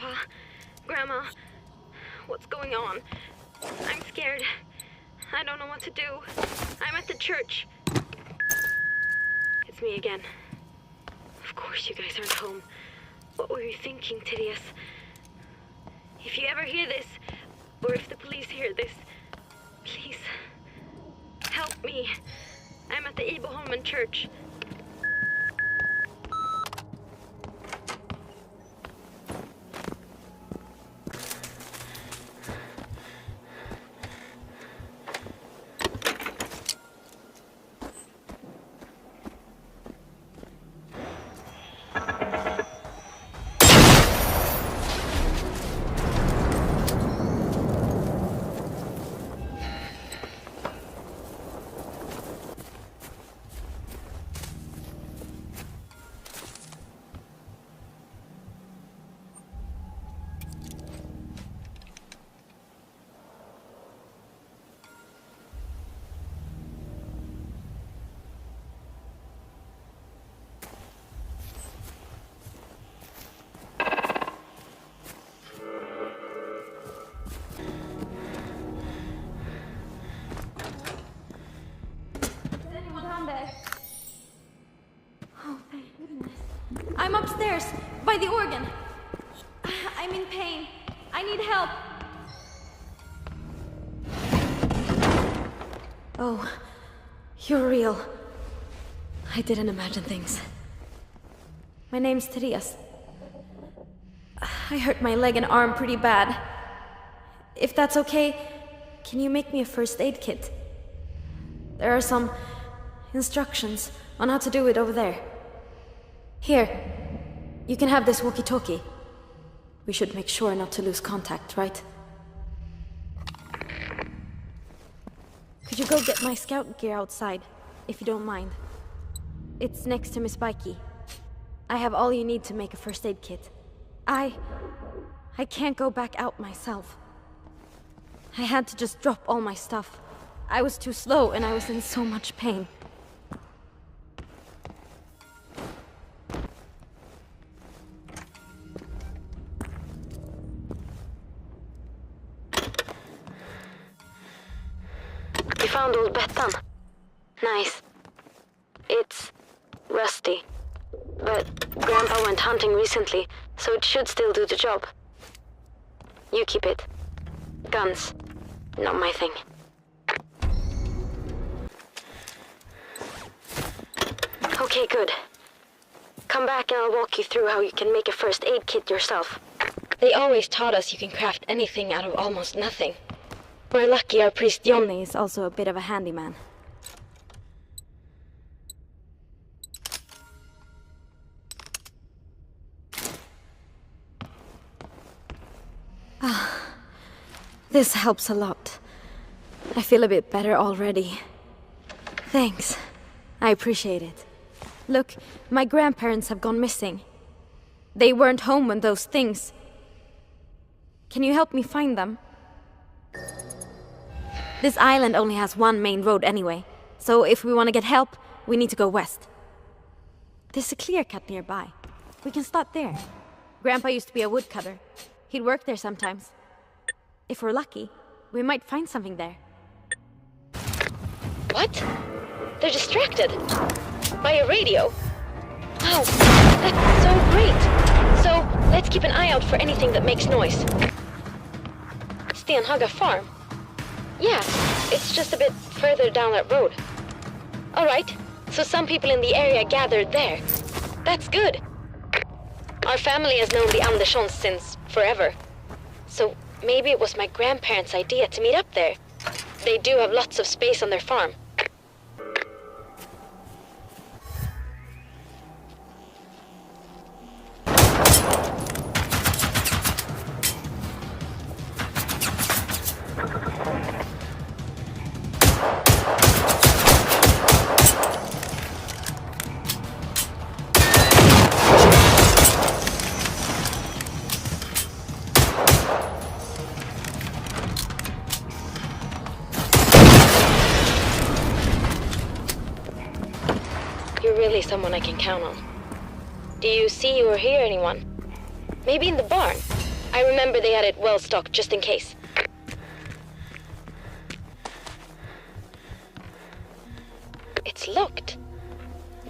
Grandpa, Grandma, what's going on? I'm scared. I don't know what to do. I'm at the church. It's me again. Of course you guys aren't home. What were you thinking, Tidius? If you ever hear this, or if the police hear this, please, help me. I'm at the Iboholmen church. Oh, thank goodness. I'm upstairs, by the organ. I'm in pain. I need help. Oh, you're real. I didn't imagine things. My name's Tidius. I hurt my leg and arm pretty bad. If that's okay, can you make me a first aid kit? There are some instructions on how to do it over there. Here, you can have this walkie-talkie. We should make sure not to lose contact, right? Could you go get my scout gear outside, if you don't mind? It's next to Miss Bikey. I have all you need to make a first aid kit. I can't go back out myself. I had to just drop all my stuff. I was too slow and I was in so much pain. You found old Bettan. Nice. It's rusty. But Grandpa went hunting recently, so it should still do the job. You keep it. Guns. Not my thing. Okay, good. Come back and I'll walk you through how you can make a first aid kit yourself. They always taught us you can craft anything out of almost nothing. We're lucky our priest Johnny is also a bit of a handyman. This helps a lot. I feel a bit better already. Thanks. I appreciate it. Look, my grandparents have gone missing. They weren't home when those things... Can you help me find them? This island only has one main road anyway, so if we want to get help, we need to go west. There's a clear cut nearby. We can start there. Grandpa used to be a woodcutter. He'd work there sometimes. If we're lucky, we might find something there. What? They're distracted. By a radio? Wow, that's so great. So, let's keep an eye out for anything that makes noise. Stenhaga Farm? Yeah, it's just a bit further down that road. Alright, so some people in the area gathered there. That's good. Our family has known the Anderssons since forever. So maybe it was my grandparents' idea to meet up there. They do have lots of space on their farm. You're really someone I can count on. Do you see or hear anyone? Maybe in the barn? I remember they had it well stocked just in case. It's locked.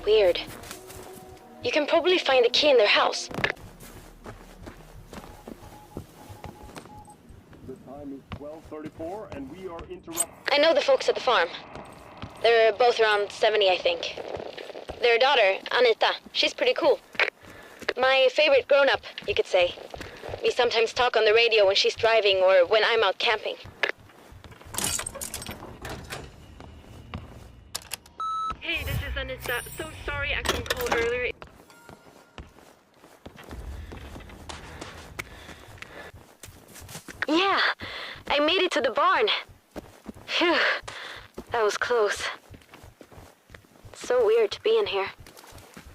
Weird. You can probably find the key in their house. The time is 12:34 and we are interrupted. I know the folks at the farm. They're both around 70, I think. Their daughter, Anita, she's pretty cool. My favorite grown-up, you could say. We sometimes talk on the radio when she's driving or when I'm out camping. Hey, this is Anita. So sorry I couldn't call earlier. Yeah, I made it to the barn. Phew, that was close. It's so weird to be in here.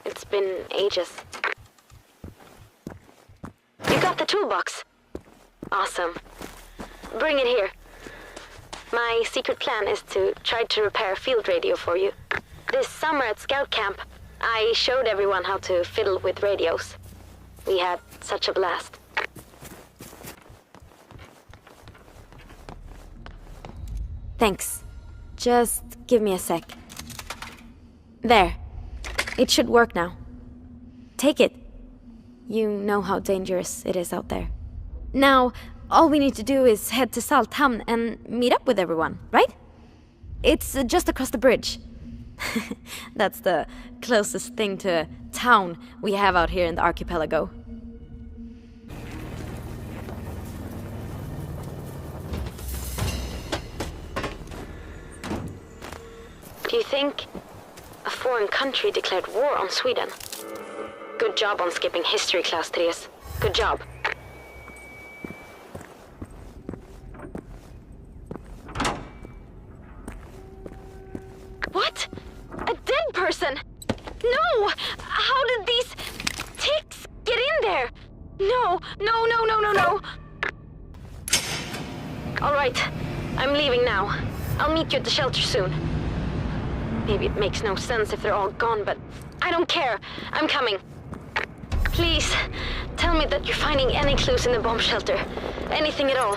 It's been ages. You got the toolbox. Awesome. Bring it here. My secret plan is to try to repair a field radio for you. This summer at scout camp, I showed everyone how to fiddle with radios. We had such a blast. Thanks. Just give me a sec. There. It should work now. Take it. You know how dangerous it is out there. Now, all we need to do is head to Salthamn and meet up with everyone, right? It's just across the bridge. That's the closest thing to a town we have out here in the archipelago. Do you think a foreign country declared war on Sweden? Good job on skipping history class, Therese. Good job. What? A dead person? No! How did these ticks get in there? No, no, no, no, no, no! All right, I'm leaving now. I'll meet you at the shelter soon. Maybe it makes no sense if they're all gone, but I don't care. I'm coming. Please, tell me that you're finding any clues in the bomb shelter. Anything at all.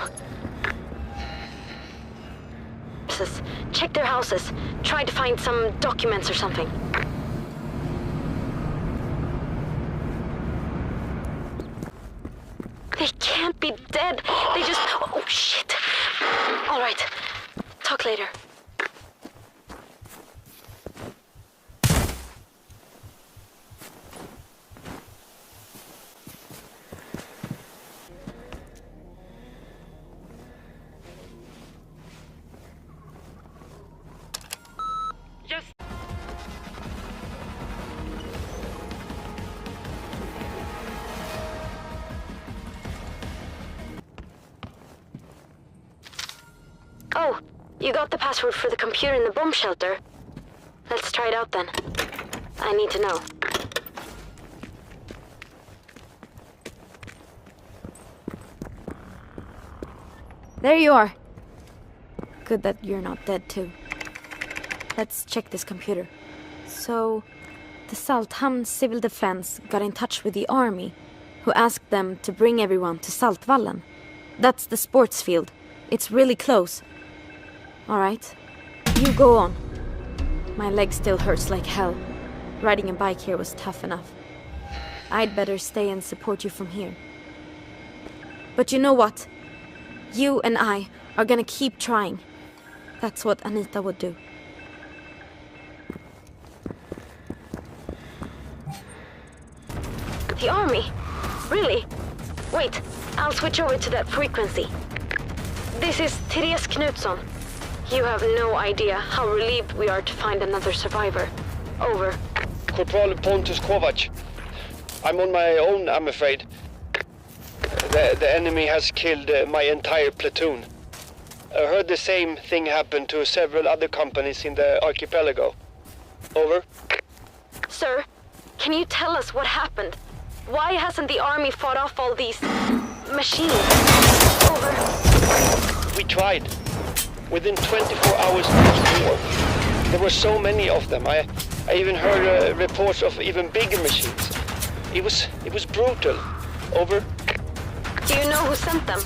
Check their houses. Try to find some documents or something. They can't be dead. They just... Oh, shit. All right. Talk later. Just... Oh, you got the password for the computer in the bomb shelter. Let's try it out then. I need to know. There you are. Good that you're not dead too. Let's check this computer. So, the Salthamn Civil Defense got in touch with the army, who asked them to bring everyone to Saltvallen. That's the sports field. It's really close. All right, you go on. My leg still hurts like hell. Riding a bike here was tough enough. I'd better stay and support you from here. But you know what? You and I are gonna keep trying. That's what Anita would do. The army? Really? Wait, I'll switch over to that frequency. This is Therese Knutsson. You have no idea how relieved we are to find another survivor. Over. Corporal Pontus Kovac. I'm on my own, I'm afraid. The enemy has killed my entire platoon. I heard the same thing happen to several other companies in the archipelago. Over. Sir, can you tell us what happened? Why hasn't the army fought off all these machines? Over. We tried. Within 24 hours there was war. There were so many of them. I even heard reports of even bigger machines. It was brutal. Over. Do you know who sent them?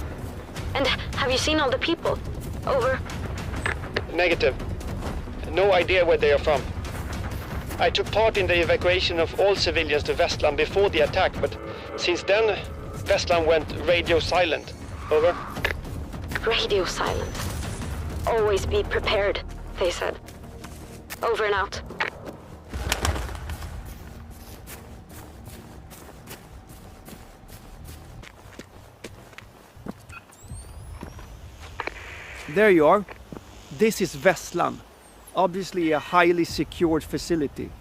And have you seen all the people? Over. Negative. No idea where they are from. I took part in the evacuation of all civilians to Vestland before the attack, but since then, Vestland went radio silent. Over. Radio silent. Always be prepared, they said. Over and out. There you are. This is Vestland. Obviously a highly secured facility.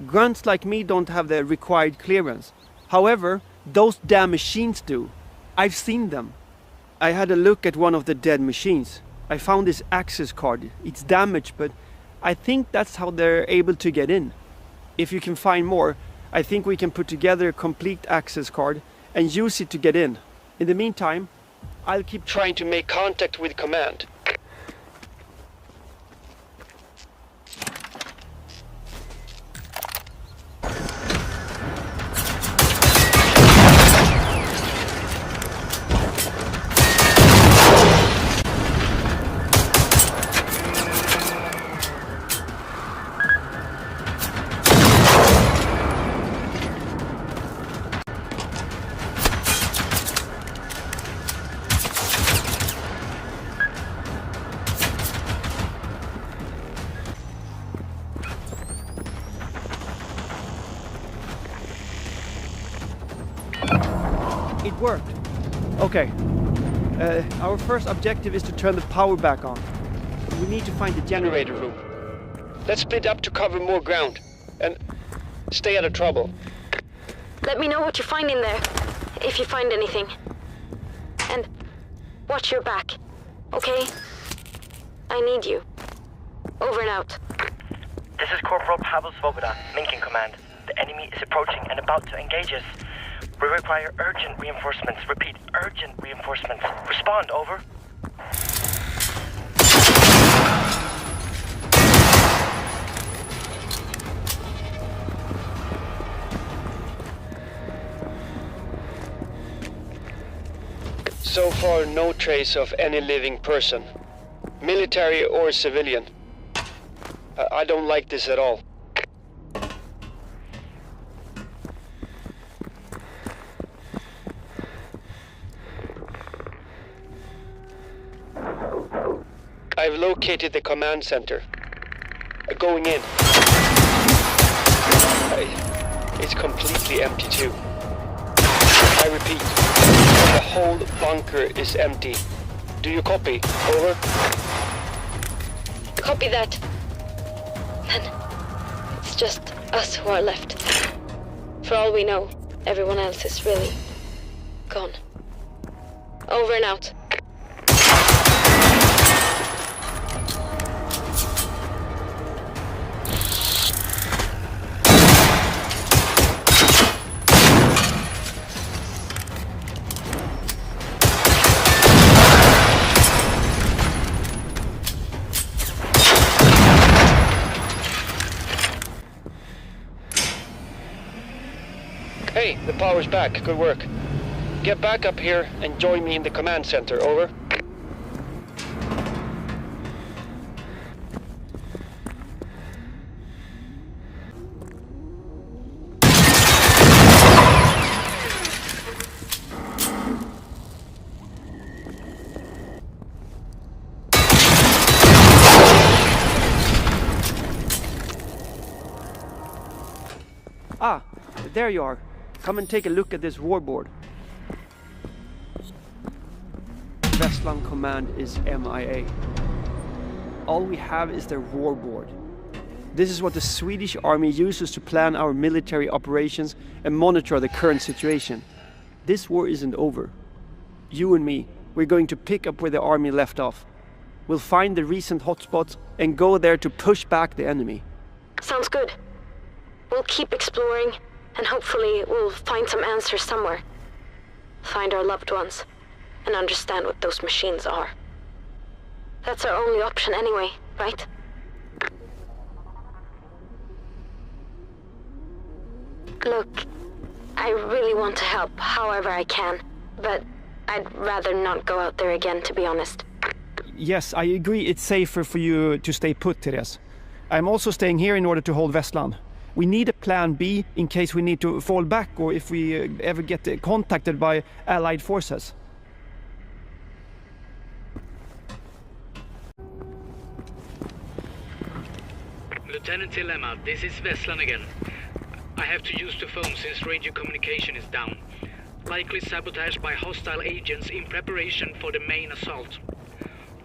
Grunts like me don't have the required clearance. However, those damn machines do. I've seen them. I had a look at one of the dead machines. I found this access card. It's damaged, but I think that's how they're able to get in. If you can find more, I think we can put together a complete access card and use it to get in. In the meantime, I'll keep Trying to make contact with command. It worked. Okay. Our first objective is to turn the power back on. We need to find the Generator room. Let's split up to cover more ground. And stay out of trouble. Let me know what you find in there, if you find anything. And watch your back, okay? I need you. Over and out. This is Corporal Pavel Svoboda, Minkin Command. The enemy is approaching and about to engage us. We require urgent reinforcements. Repeat, urgent reinforcements. Respond, over. So far, no trace of any living person. Military or civilian. I don't like this at all. I've located the command center. Going in. It's completely empty too. I repeat, the whole bunker is empty. Do you copy? Over. Copy that. Then it's just us who are left. For all we know, everyone else is really gone. Over and out. Hey, the power's back. Good work. Get back up here and join me in the command center. Over. Ah, there you are. Come and take a look at this warboard. Vestland Command is MIA. All we have is their warboard. This is what the Swedish army uses to plan our military operations and monitor the current situation. This war isn't over. You and me, we're going to pick up where the army left off. We'll find the recent hotspots and go there to push back the enemy. Sounds good. We'll keep exploring, and hopefully we'll find some answers somewhere. Find our loved ones, and understand what those machines are. That's our only option anyway, right? Look, I really want to help however I can, but I'd rather not go out there again, to be honest. Yes, I agree it's safer for you to stay put, Therese. I'm also staying here in order to hold Vestland. We need a plan B in case we need to fall back or if we ever get contacted by Allied forces. Lieutenant Dilemma, this is Vestland again. I have to use the phone since radio communication is down. Likely sabotage by hostile agents in preparation for the main assault.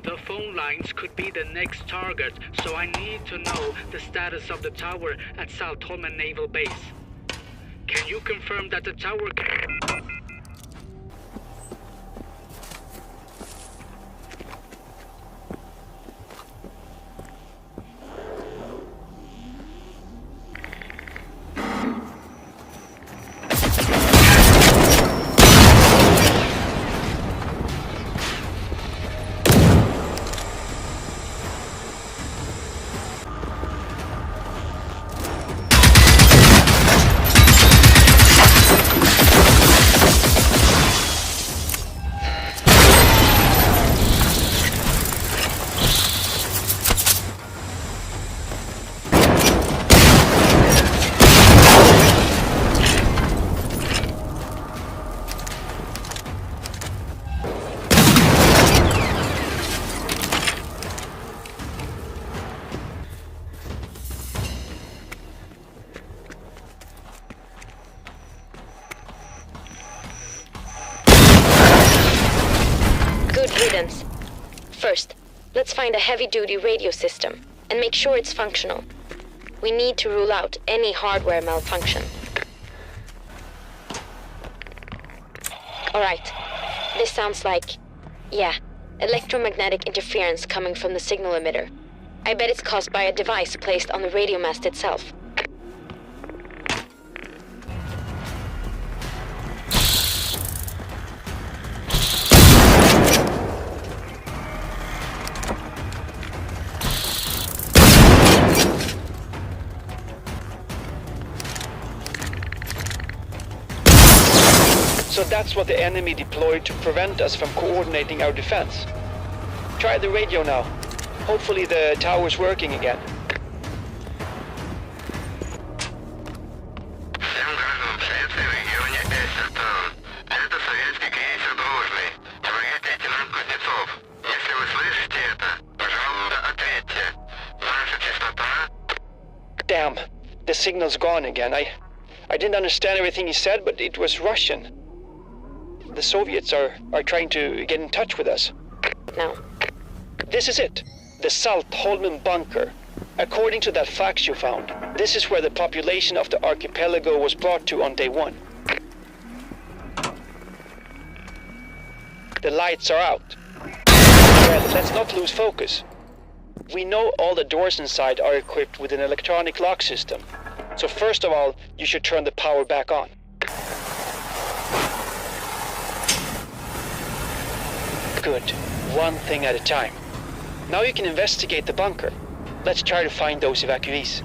The phone lines could be the next target, so I need to know the status of the tower at Saltholmen Naval Base. Can you confirm that the tower... First, let's find a heavy-duty radio system and make sure it's functional. We need to rule out any hardware malfunction. Alright, this sounds like, electromagnetic interference coming from the signal emitter. I bet it's caused by a device placed on the radio mast itself. So that's what the enemy deployed to prevent us from coordinating our defense. Try the radio now. Hopefully the tower's working again. Damn, the signal's gone again. I didn't understand everything he said, but it was Russian. The Soviets are trying to get in touch with us. No. This is it. The Saltholmen bunker. According to that fax you found, this is where the population of the archipelago was brought to on day one. The lights are out. Well, let's not lose focus. We know all the doors inside are equipped with an electronic lock system. So first of all, you should turn the power back on. Good. One thing at a time. Now you can investigate the bunker. Let's try to find those evacuees.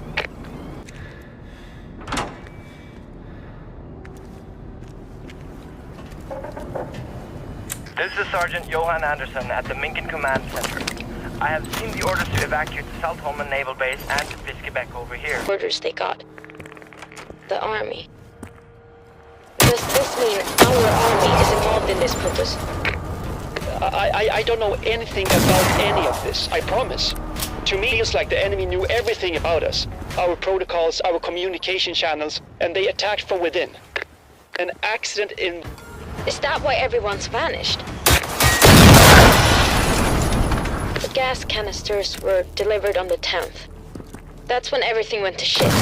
This is Sergeant Johan Anderson at the Minken Command Center. I have seen the orders to evacuate the Saltholmen Naval Base and Fiskebäck over here. Orders they got. The army. Does this mean our army is involved in this purpose? I don't know anything about any of this, I promise. To me, it feels like the enemy knew everything about us. Our protocols, our communication channels, and they attacked from within. An accident in... Is that why everyone's vanished? The gas canisters were delivered on the 10th. That's when everything went to shit.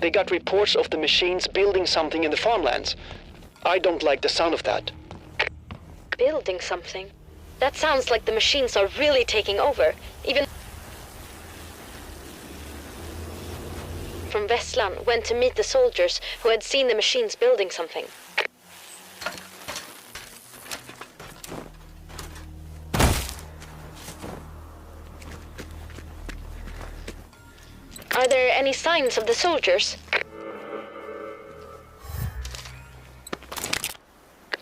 They got reports of the machines building something in the farmlands. I don't like the sound of that. Building something? That sounds like the machines are really taking over. Even from Vestland went to meet the soldiers who had seen the machines building something. any signs of the soldiers.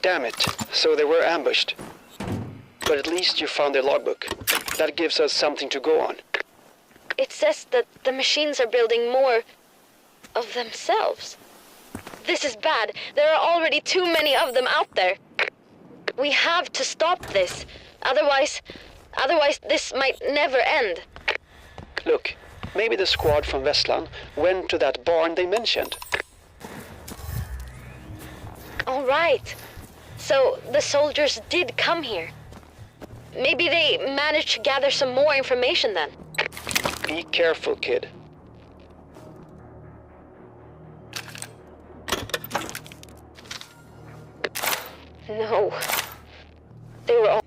Damn it, so they were ambushed. But at least you found their logbook. That gives us something to go on. It says that the machines are building more of themselves. This is bad. There are already too many of them out there. We have to stop this. Otherwise this might never end. Look, maybe the squad from Vestland went to that barn they mentioned. All right. So the soldiers did come here. Maybe they managed to gather some more information then. Be careful, kid. No. They were all...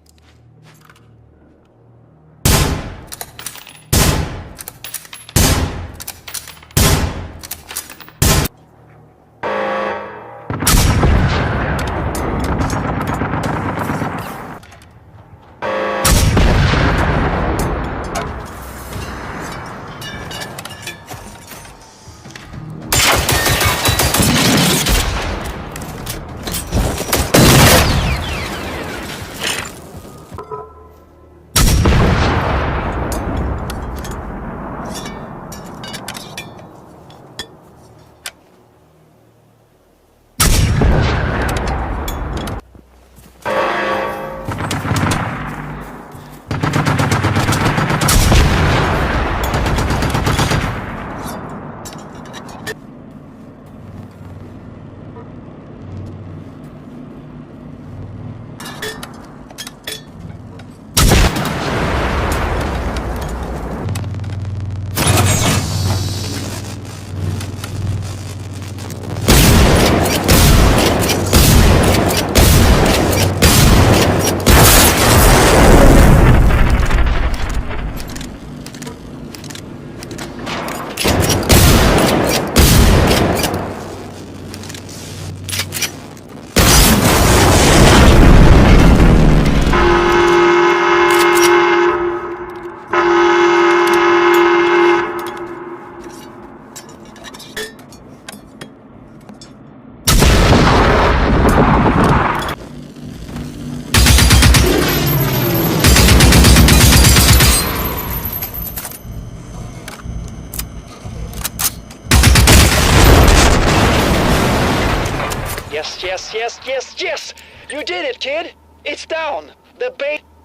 Yes! You did it, kid! It's down!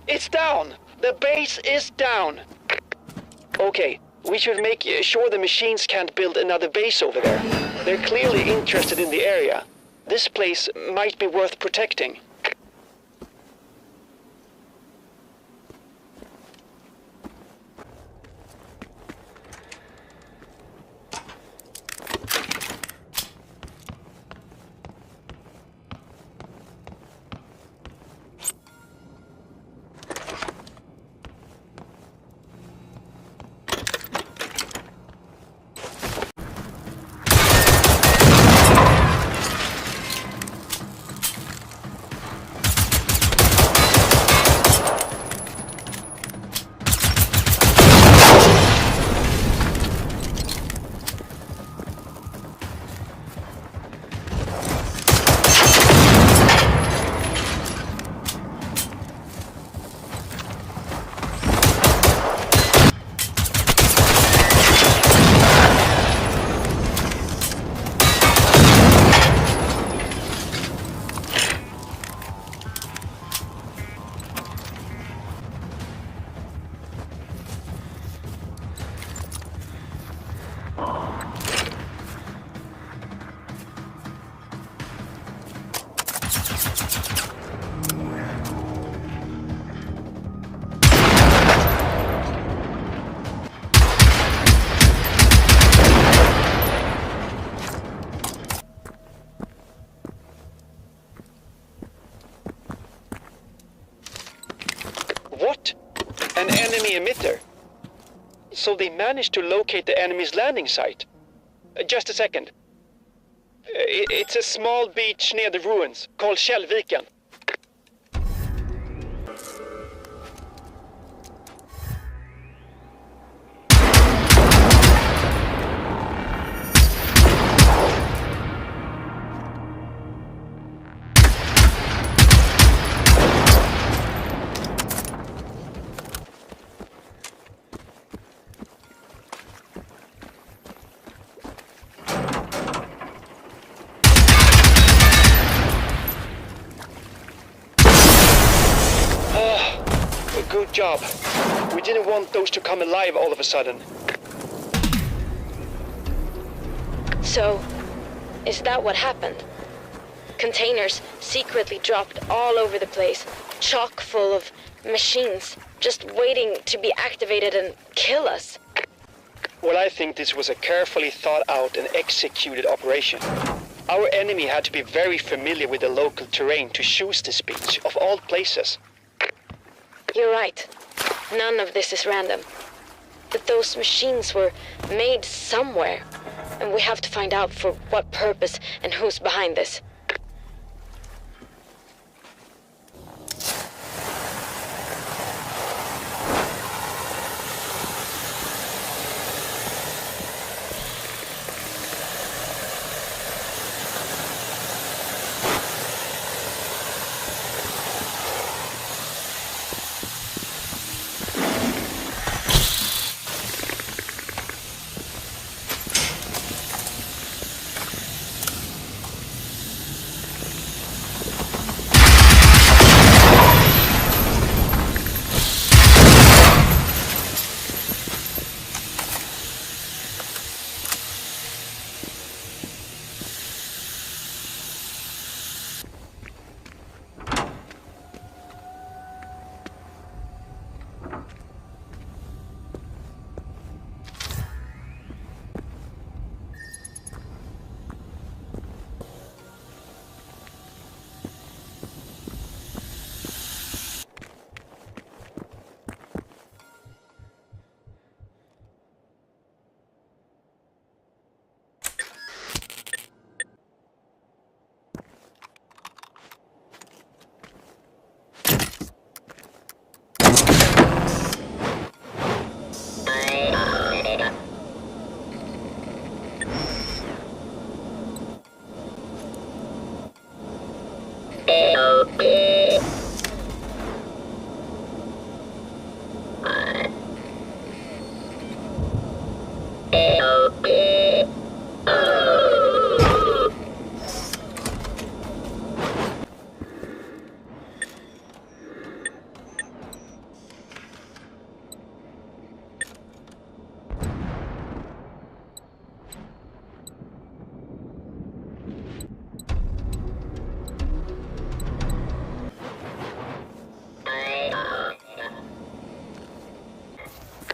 It's down! The base is down! Okay, we should make sure the machines can't build another base over there. They're clearly interested in the area. This place might be worth protecting. What? An enemy emitter? So they managed to locate the enemy's landing site? Just a second. It's a small beach near the ruins, called Källviken. Good job. We didn't want those to come alive all of a sudden. So, is that what happened? Containers secretly dropped all over the place, chock full of machines, just waiting to be activated and kill us. Well, I think this was a carefully thought out and executed operation. Our enemy had to be very familiar with the local terrain to choose this beach, of all places. You're right. None of this is random. But those machines were made somewhere, and we have to find out for what purpose and who's behind this.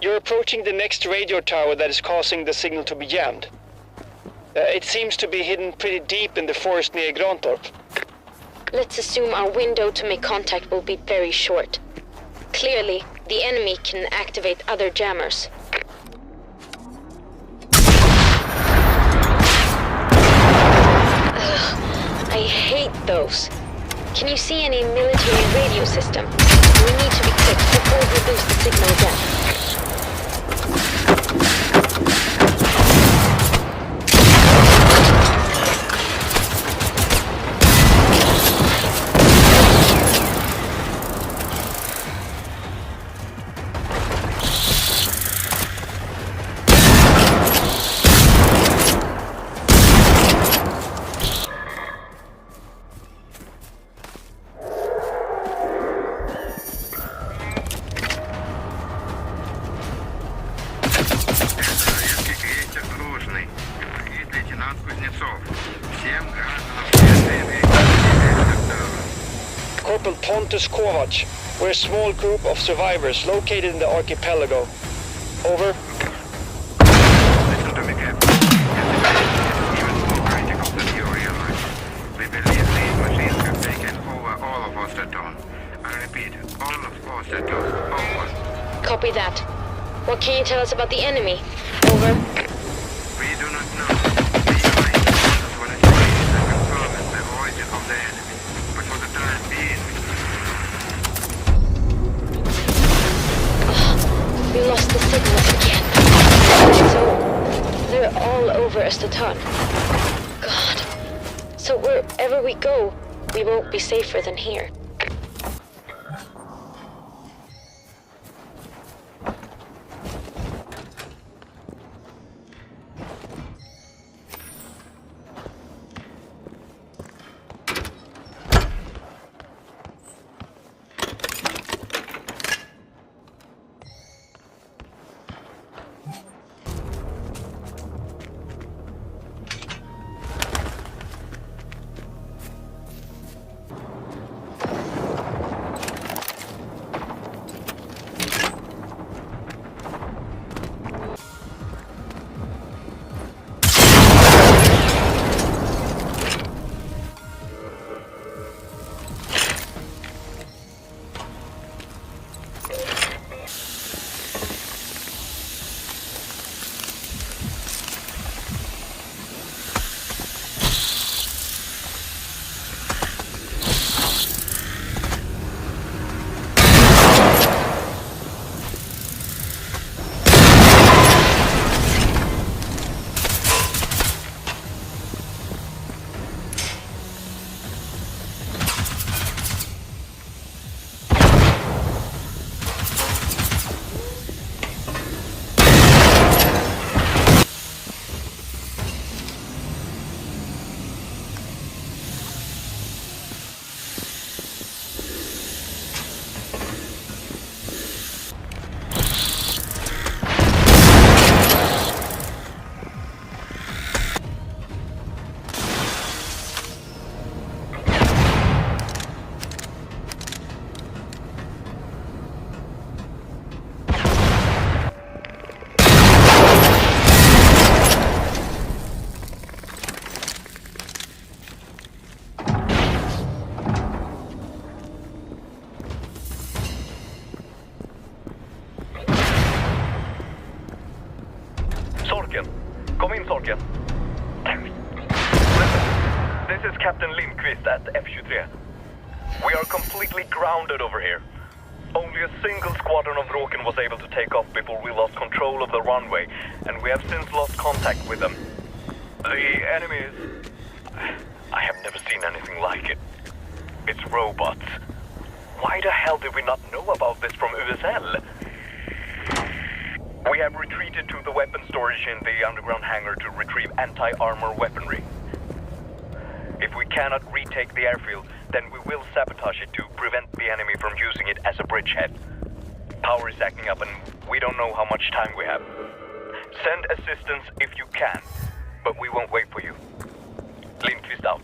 You're approaching the next radio tower that is causing the signal to be jammed. It seems to be hidden pretty deep in the forest near Grantorp. Let's assume our window to make contact will be very short. Clearly, the enemy can activate other jammers. Ugh, I hate those. Can you see any military radio system? We need to be quick before we lose the signal again. Corporal Pontus Kovac. We're a small group of survivors located in the archipelago. Over. Listen to me, Captain. Even more critical than you realize. We believe these machines have taken over all of Osterton. I repeat, all of Osterton. Over. Copy that. What can you tell us about the enemy? Over. We do not know. The UN uses what it is that confirms the origin of the enemy. But for the time being, We lost the signal again. So, they're all over Östertan. God. So wherever we go, we won't be safer than here. again. Damn it. Listen, this is Captain Lindqvist at F-23. We are completely grounded over here. Only a single squadron of Draken was able to take off before we lost control of the runway, and we have since lost contact with them. The enemy is... I have never seen anything like it. It's robots. Why the hell did we not know about this from USL? We have retreated to the weapon storage in the underground hangar to retrieve anti-armor weaponry. If we cannot retake the airfield, then we will sabotage it to prevent the enemy from using it as a bridgehead. Power is acting up and we don't know how much time we have. Send assistance if you can, but we won't wait for you. Lindqvist out.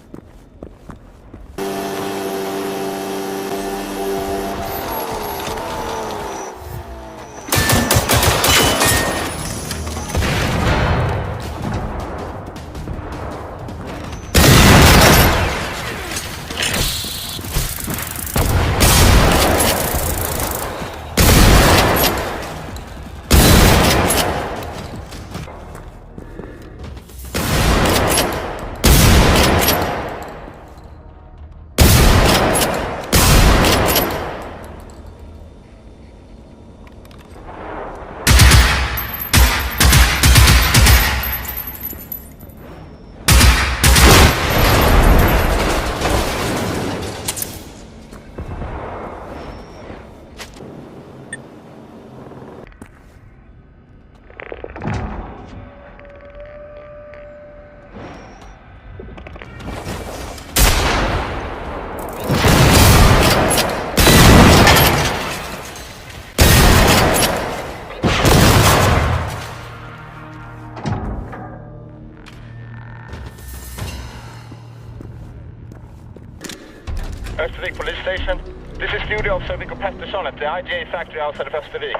Östervik Police Station. This is Studio Officer Viggo Pettersson at the IGA factory outside of Östervik.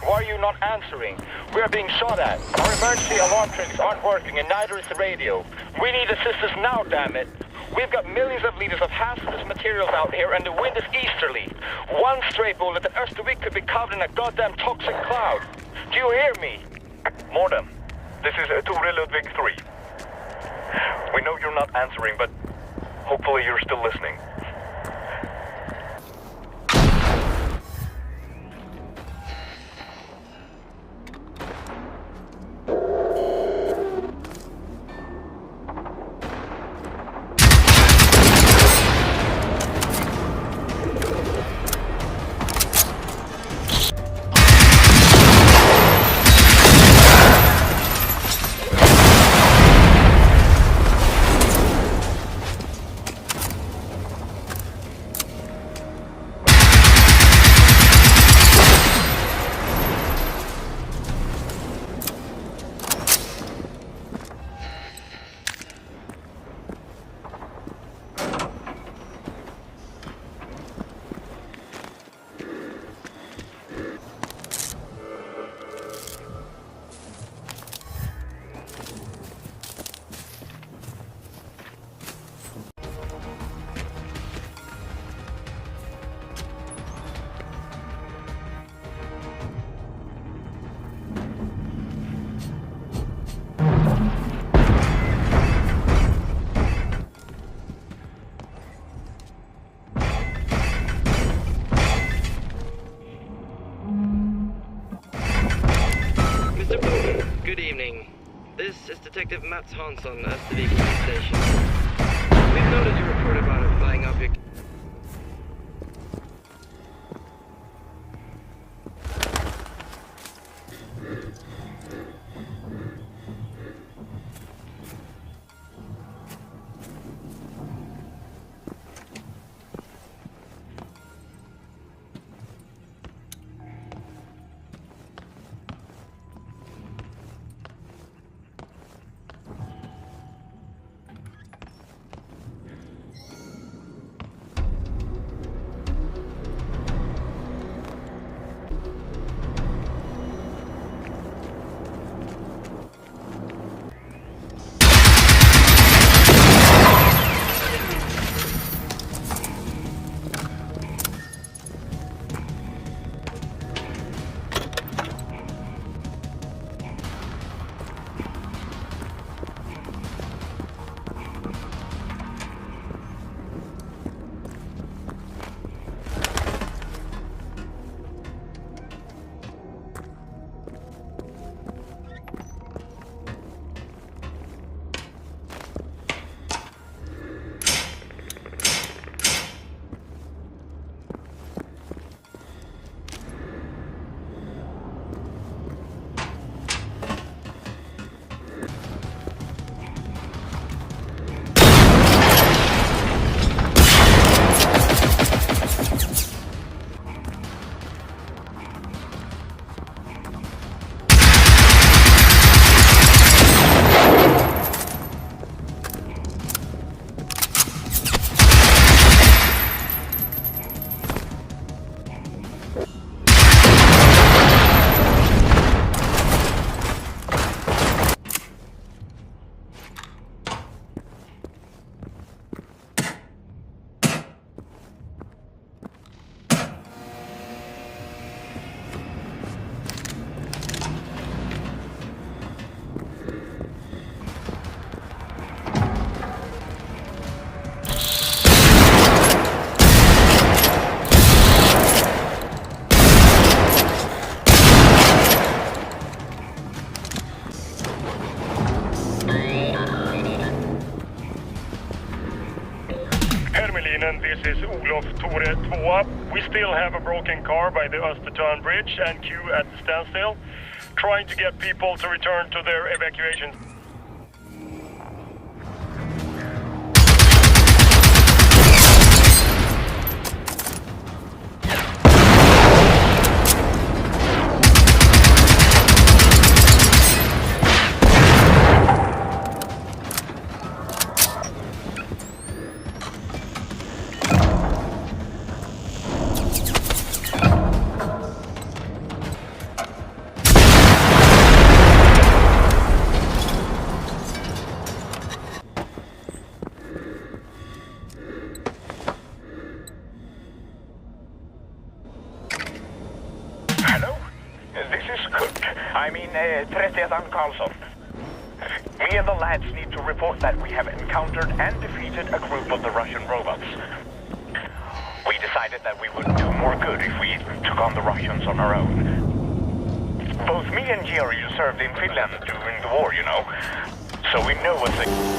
Why are you not answering? We are being shot at. Our emergency alarm triggers aren't working and neither is the radio. We need assistance now, damn it. We've got millions of liters of hazardous materials out here and the wind is easterly. One stray bullet and Östervik could be covered in a goddamn toxic cloud. Do you hear me? Morden, this is Tore Ludwig 3. We know you're not answering, but hopefully you're still listening. This is Detective Mats Hansson at the Police Station. We've noted your report about a flying object. 2 up. We still have a broken car by the Östertörn Bridge and Q at the standstill, trying to get people to return to their evacuations. Hello? This is Cook. I mean, 31 Carlson. Me and the lads need to report that we have encountered and defeated a group of the Russian robots. We decided that we would do more good if we took on the Russians on our own. Both me and Jerry served in Finland during the war, you know. So we know what they...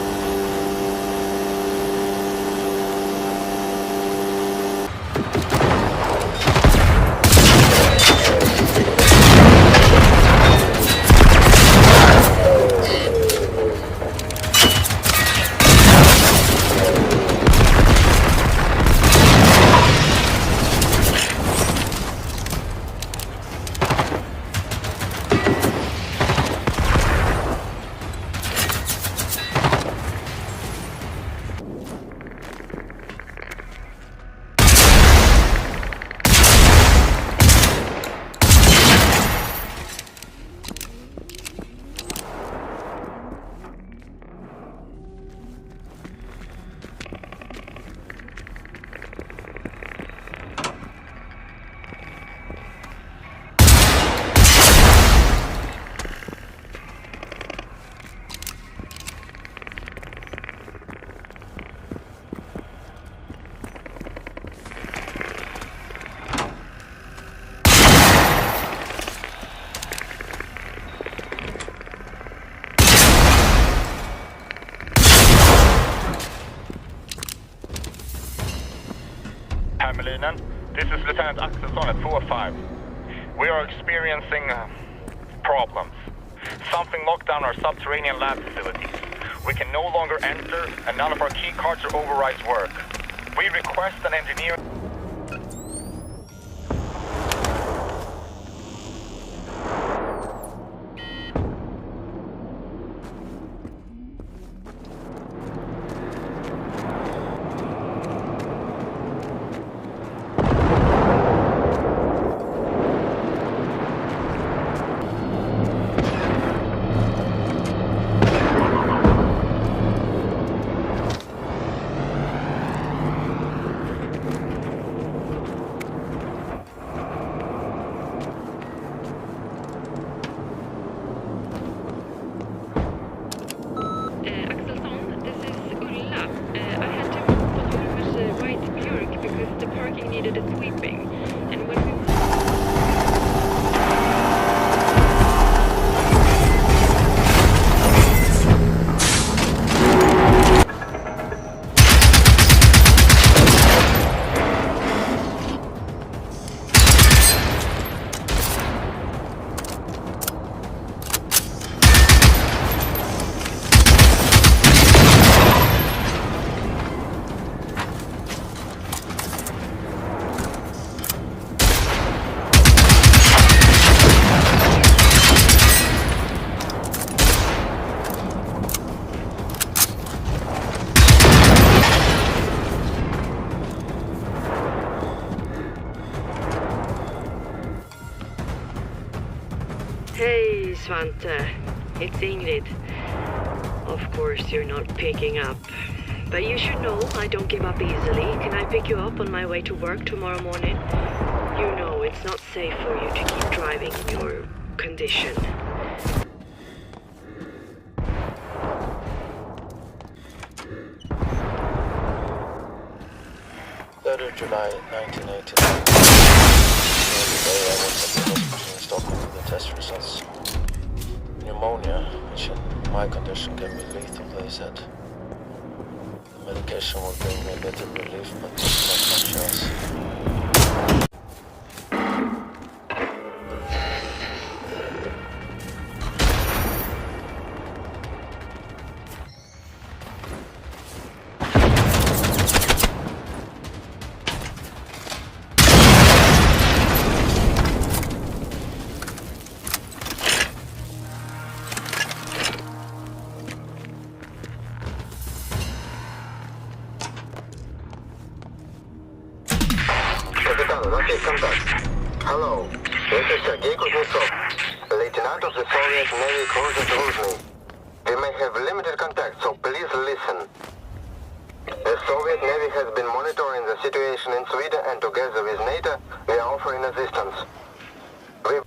Hamelinen, this is Lieutenant Axelsson at 4-5. We are experiencing problems. Something locked down our subterranean lab facilities. We can no longer enter, and none of our key cards or overrides work. We request an engineer... Hey, Svante. It's Ingrid. Of course, you're not picking up. But you should know I don't give up easily. Can I pick you up on my way to work tomorrow morning? You know it's not safe for you to keep driving in your condition. 3rd of July, 1989. The day I was at the hospital in Stockholm with the test results. Pneumonia, which in my condition can be lethal, they said. The medication will bring me a bit of relief, but not much else. Vestal, what is contact? Hello, this is Sergei Kuznetsov, Lieutenant of the Soviet Navy cruiser Druzhny. We may have limited contact, so please listen. The Soviet Navy has been monitoring the situation in Sweden, and together with NATO, we are offering assistance. We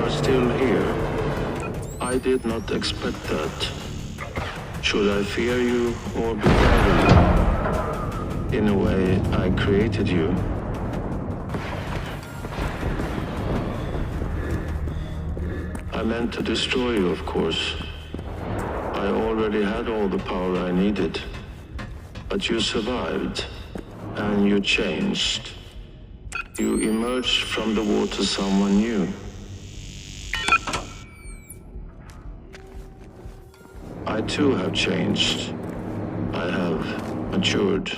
Still here. I did not expect that. Should I fear you or betray you? In a way, I created you. I meant to destroy you, of course. I already had all the power I needed. But you survived, and you changed. You emerged from the water someone new. I too have changed. I have matured.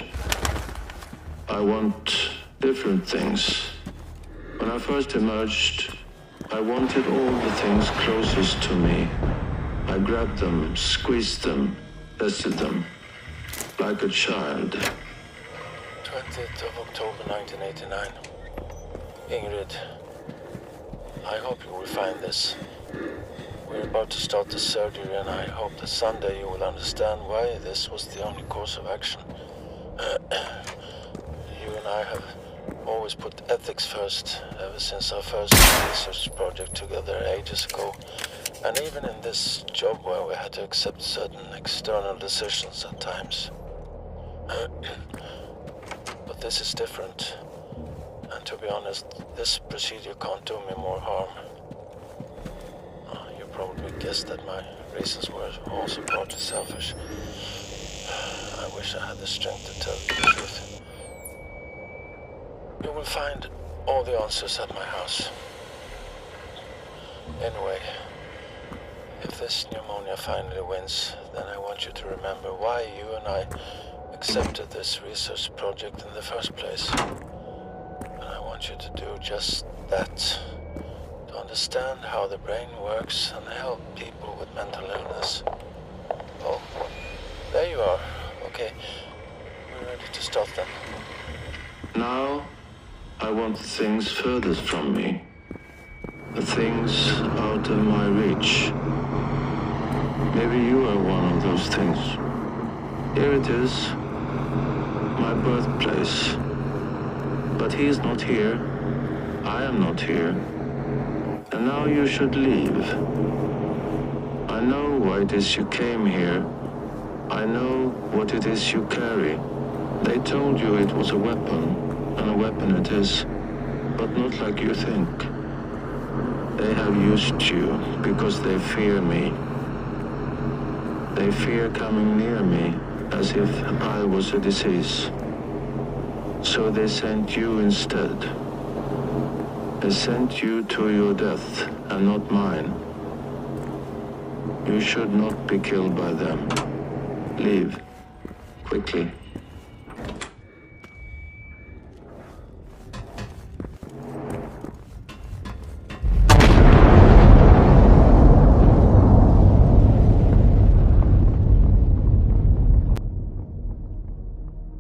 I want different things. When I first emerged, I wanted all the things closest to me. I grabbed them, squeezed them, tested them, like a child. 20th of October 1989. Ingrid, I hope you will find this. We're about to start the surgery, and I hope that Sunday you will understand why this was the only course of action. You and I have always put ethics first, ever since our first research project together ages ago. And even in this job where we had to accept certain external decisions at times. But this is different. And to be honest, this procedure can't do me more harm. Probably guessed that my reasons were also partly selfish. I wish I had the strength to tell you the truth. You will find all the answers at my house. Anyway, if this pneumonia finally wins, then I want you to remember why you and I accepted this research project in the first place. And I want you to do just that. To understand how the brain works and help people with mental illness. Oh, there you are. Okay, we're ready to start then. Now, I want the things furthest from me. The things out of my reach. Maybe you are one of those things. Here it is, my birthplace. But he is not here. I am not here. And now you should leave. I know why it is you came here. I know what it is you carry. They told you it was a weapon, and a weapon it is, but not like you think. They have used you because they fear me. They fear coming near me, as if I was a disease. So they sent you instead. They sent you to your death, and not mine. You should not be killed by them. Leave. Quickly.